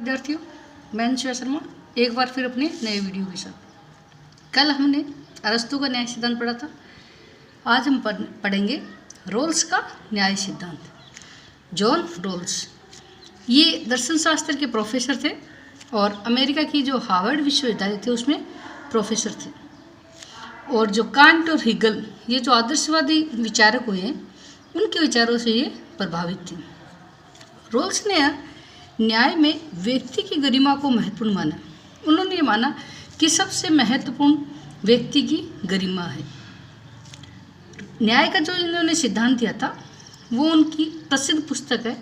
विद्यार्थियों, मैं अनुष्का शर्मा एक बार फिर अपने नए वीडियो के साथ। कल हमने अरस्तु का न्याय सिद्धांत पढ़ा था। आज हम पढ़ेंगे रोल्स का न्याय सिद्धांत। जॉन रोल्स ये दर्शन शास्त्र के प्रोफेसर थे और अमेरिका की जो हार्वर्ड विश्वविद्यालय थे उसमें प्रोफेसर थे। और जो कांट और हिगल ये जो आदर्शवादी विचारक हुए हैं उनके विचारों से ये प्रभावित थे। रोल्स ने न्याय में व्यक्ति की गरिमा को महत्वपूर्ण माना। उन्होंने ये माना कि सबसे महत्वपूर्ण व्यक्ति की गरिमा है। न्याय का जो इन्होंने सिद्धांत दिया था वो उनकी प्रसिद्ध पुस्तक है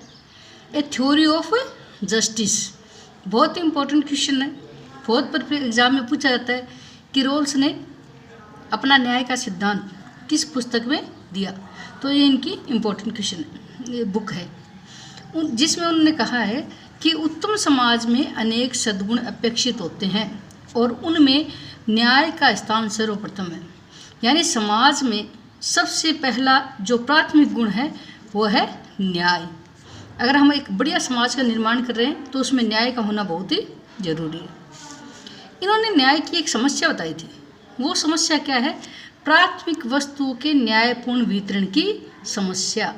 ए थ्योरी ऑफ जस्टिस। बहुत इंपॉर्टेंट क्वेश्चन है, बहुत पर एग्जाम में पूछा जाता है कि रोल्स ने अपना न्याय का सिद्धांत किस पुस्तक में दिया। तो ये इनकी इम्पोर्टेंट क्वेश्चन है, ये बुक है जिसमें उन्होंने कहा है कि उत्तम समाज में अनेक सद्गुण अपेक्षित होते हैं और उनमें न्याय का स्थान सर्वप्रथम है। यानी समाज में सबसे पहला जो प्राथमिक गुण है वो है न्याय। अगर हम एक बढ़िया समाज का निर्माण कर रहे हैं तो उसमें न्याय का होना बहुत ही जरूरी है। इन्होंने न्याय की एक समस्या बताई थी। वो समस्या क्या है? प्राथमिक वस्तुओं के न्यायपूर्ण वितरण की समस्या।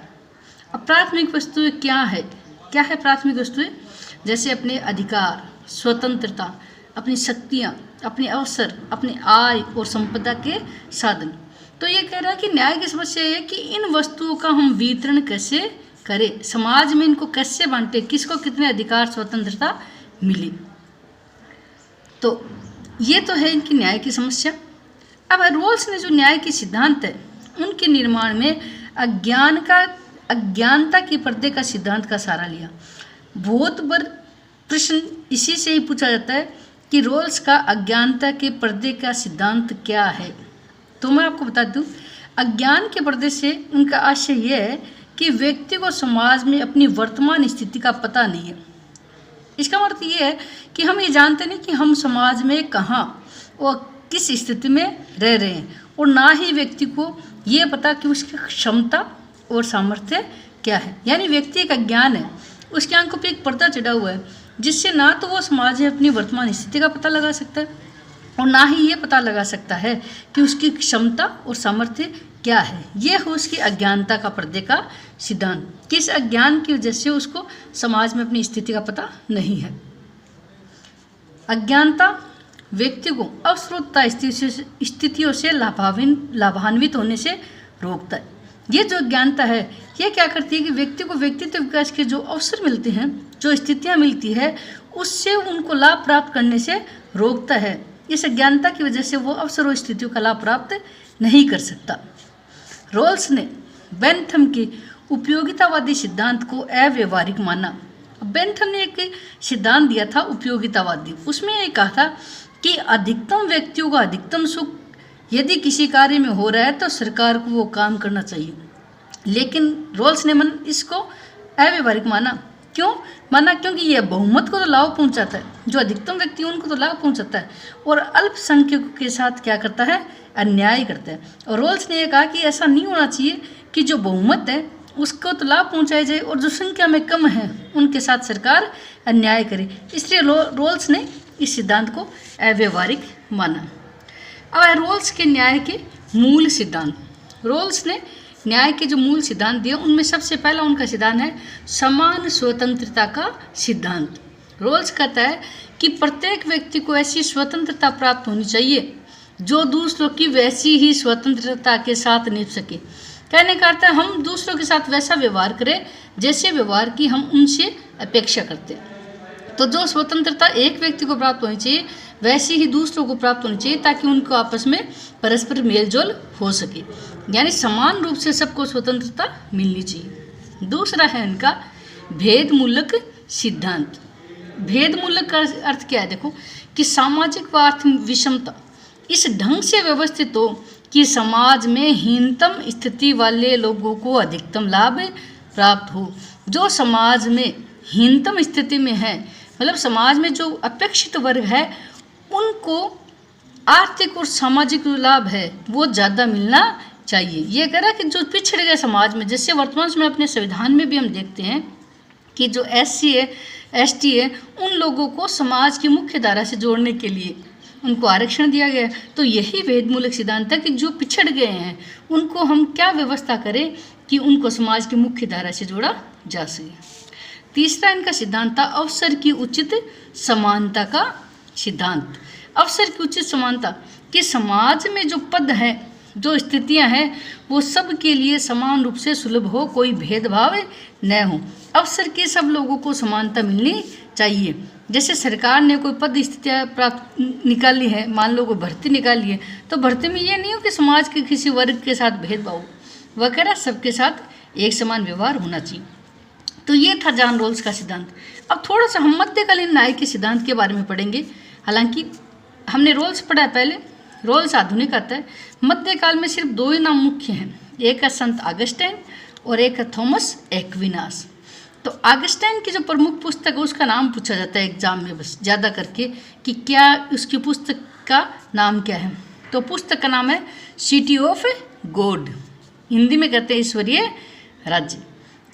अब प्राथमिक वस्तुएं क्या है प्राथमिक वस्तुएं? जैसे अपने अधिकार, स्वतंत्रता, अपनी शक्तियाँ, अपने अवसर, अपनी आय और संपदा के साधन। तो ये कह रहा है कि न्याय की समस्या ये है कि इन वस्तुओं का हम वितरण कैसे करें, समाज में इनको कैसे बांटे, किसको कितने अधिकार, स्वतंत्रता मिली। तो ये तो है इनकी न्याय की समस्या। अब रोल्स ने जो न्याय के सिद्धांत है उनके निर्माण में अज्ञानता के पर्दे का सिद्धांत का सहारा लिया। बहुत बार प्रश्न इसी से ही पूछा जाता है कि रोल्स का अज्ञानता के पर्दे का सिद्धांत क्या है। तो मैं आपको बता दूं, अज्ञान के पर्दे से उनका आशय यह है कि व्यक्ति को समाज में अपनी वर्तमान स्थिति का पता नहीं है। इसका मतलब ये है कि हम ये जानते नहीं कि हम समाज में कहाँ और किस स्थिति में रह रहे हैं, और ना ही व्यक्ति को ये पता कि उसकी क्षमता और सामर्थ्य क्या है। यानी व्यक्ति एक अज्ञान है, उसकी आंखों पे एक पर्दा चढ़ा हुआ है जिससे ना तो वो समाज में अपनी वर्तमान स्थिति का पता लगा सकता है और ना ही ये पता लगा सकता है कि उसकी क्षमता और सामर्थ्य क्या है। ये है उसकी अज्ञानता का पर्दे का सिद्धांत। किस अज्ञान की वजह से उसको समाज में अपनी स्थिति का पता नहीं है। अज्ञानता व्यक्ति को अवस्रोतता स्थितियों से लाभान्वित होने से रोकता है। ये जो अज्ञानता है ये क्या करती है कि व्यक्ति को व्यक्तित्व विकास के जो अवसर मिलते हैं, जो स्थितियाँ मिलती है, उससे उनको लाभ प्राप्त करने से रोकता है। इस अज्ञानता की वजह से वो अवसर और स्थितियों का लाभ प्राप्त नहीं कर सकता। रोल्स ने बेंथम के उपयोगितावादी सिद्धांत को अव्यवहारिक माना। बेंथम ने एक सिद्धांत दिया था उपयोगितावादी। उसमें ये कहा था कि अधिकतम व्यक्तियों का अधिकतम सुख यदि किसी कार्य में हो रहा है तो सरकार को वो काम करना चाहिए। लेकिन रोल्स ने इसको अव्यवहारिक माना। क्यों माना? क्योंकि यह बहुमत को तो लाभ पहुंचाता है, जो अधिकतम व्यक्ति उनको तो लाभ पहुंचाता है, और अल्पसंख्यकों के साथ क्या करता है? अन्याय करता है। और रोल्स ने यह कहा कि ऐसा नहीं होना चाहिए कि जो बहुमत है उसको तो लाभ पहुंचाया जाए और जो संख्या में कम है उनके साथ सरकार अन्याय करे। इसलिए रोल्स ने इस सिद्धांत को अव्यवहारिक माना। अब रोल्स के न्याय के मूल सिद्धांत। रोल्स ने न्याय के जो मूल सिद्धांत दिए उनमें सबसे पहला उनका सिद्धांत है समान स्वतंत्रता का सिद्धांत। रोल्स कहता है कि प्रत्येक व्यक्ति को ऐसी स्वतंत्रता प्राप्त होनी चाहिए जो दूसरों की वैसी ही स्वतंत्रता के साथ निभ सके। कहने का अर्थ है हम दूसरों के साथ वैसा व्यवहार करें जैसे व्यवहार की हम उनसे अपेक्षा करते हैं। तो जो स्वतंत्रता एक व्यक्ति को प्राप्त होनी चाहिए वैसी ही दूसरों को प्राप्त होनी चाहिए ताकि उनको आपस में परस्पर मेलजोल हो सके। यानी समान रूप से सबको स्वतंत्रता मिलनी चाहिए। दूसरा है इनका भेदमूलक सिद्धांत। भेदमूलक का अर्थ क्या है? देखो कि सामाजिक व आर्थिक विषमता इस ढंग से व्यवस्थित हो कि समाज में हीनतम स्थिति वाले लोगों को अधिकतम लाभ प्राप्त हो। जो समाज में हीनतम स्थिति में है, मतलब समाज में जो अपेक्षित वर्ग है, उनको आर्थिक और सामाजिक लाभ है वो ज़्यादा मिलना चाहिए। ये कह रहा है कि जो पिछड़े गए समाज में, जैसे वर्तमान में अपने संविधान में भी हम देखते हैं कि जो SC है, एसटी है उन लोगों को समाज की मुख्य धारा से जोड़ने के लिए उनको आरक्षण दिया गया है। तो यही वेदमूलक सिद्धांत है कि जो पिछड़ गए हैं उनको हम क्या व्यवस्था करें कि उनको समाज की मुख्य धारा से जोड़ा जा सके। तीसरा इनका सिद्धांत था अवसर की उचित समानता का सिद्धांत। अवसर की उचित समानता कि समाज में जो पद है, जो स्थितियां हैं, वो सब के लिए समान रूप से सुलभ हो, कोई भेदभाव न हो। अवसर की सब लोगों को समानता मिलनी चाहिए। जैसे सरकार ने कोई पद स्थितियाँ प्राप्त निकाली है, मान लो कोई भर्ती निकाली है, तो भर्ती में ये नहीं हो कि समाज के किसी वर्ग के साथ भेदभाव वगैरह, सबके साथ एक समान व्यवहार होना चाहिए। तो ये था जॉन रॉल्स का सिद्धांत। अब थोड़ा सा हम मध्यकालीन न्याय के सिद्धांत के बारे में पढ़ेंगे। हालांकि हमने रॉल्स पढ़ा है पहले, रॉल्स आधुनिक आता है। मध्यकाल में सिर्फ दो ही नाम मुख्य हैं, एक है संत ऑगस्टाइन और एक है थॉमस एक्विनास। तो ऑगस्टाइन की जो प्रमुख पुस्तक है उसका नाम पूछा जाता है एग्जाम में बस ज़्यादा करके कि क्या उसकी पुस्तक का नाम क्या है। तो पुस्तक का नाम है सिटी ऑफ गॉड, हिंदी में कहते हैं ईश्वरीय राज्य।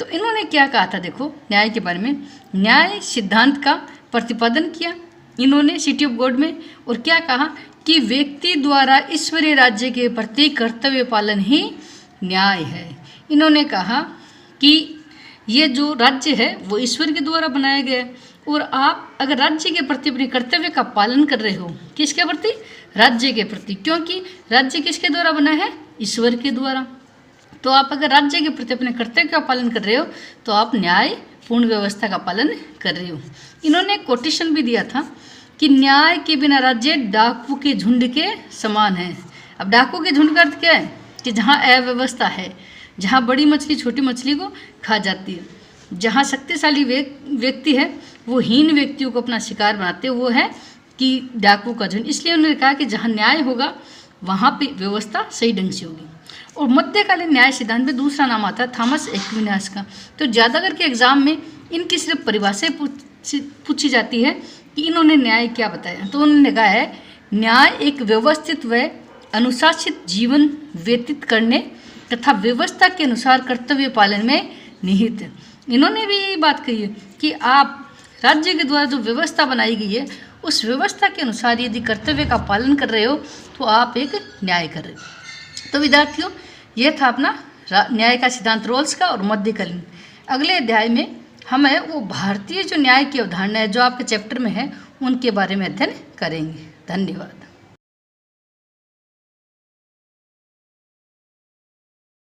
तो इन्होंने क्या कहा था, देखो न्याय के बारे में, न्याय सिद्धांत का प्रतिपादन किया इन्होंने सिटी ऑफ गॉड में, और क्या कहा कि व्यक्ति द्वारा ईश्वरीय राज्य के प्रति कर्तव्य पालन ही न्याय है। इन्होंने कहा कि ये जो राज्य है वो ईश्वर के द्वारा बनाया गया है, और आप अगर राज्य के प्रति अपने कर्तव्य का पालन कर रहे हो, किसके प्रति? राज्य के प्रति, क्योंकि राज्य किसके द्वारा बना है? ईश्वर के द्वारा। तो आप अगर राज्य के प्रति अपने कर्तव्य का पालन कर रहे हो तो आप न्याय पूर्ण व्यवस्था का पालन कर रहे हो। इन्होंने कोटेशन भी दिया था कि न्याय के बिना राज्य डाकू के झुंड के समान है। अब डाकू के झुंड का अर्थ क्या है? कि जहाँ अव्यवस्था है, जहाँ बड़ी मछली छोटी मछली को खा जाती है, जहाँ शक्तिशाली व्यक्ति है वो हीन व्यक्तियों को अपना शिकार बनाते हैं, वो है कि डाकू का झुंड। इसलिए उन्होंने कहा कि जहाँ न्याय होगा वहाँ पे व्यवस्था सही ढंग से होगी। और मध्यकालीन न्याय सिद्धांत में दूसरा नाम आता है थॉमस एक्विनास का। तो ज़्यादा करके एग्जाम में इनकी सिर्फ परिभाषा पूछी जाती है कि इन्होंने न्याय क्या बताया। तो उन्होंने कहा है न्याय एक व्यवस्थित व अनुशासित जीवन व्यतीत करने तथा व्यवस्था के अनुसार कर्तव्य पालन में निहित है। इन्होंने भी यही बात कही है कि आप राज्य के द्वारा जो व्यवस्था बनाई गई है उस व्यवस्था के अनुसार यदि कर्तव्य का पालन कर रहे हो तो आप एक न्याय कर रहे हो। तो विद्यार्थियों, यह था अपना न्याय का सिद्धांत रॉल्स का और मध्यकालीन। अगले अध्याय में हमें वो भारतीय जो न्याय की अवधारणा है जो आपके चैप्टर में है उनके बारे में अध्ययन करेंगे। धन्यवाद।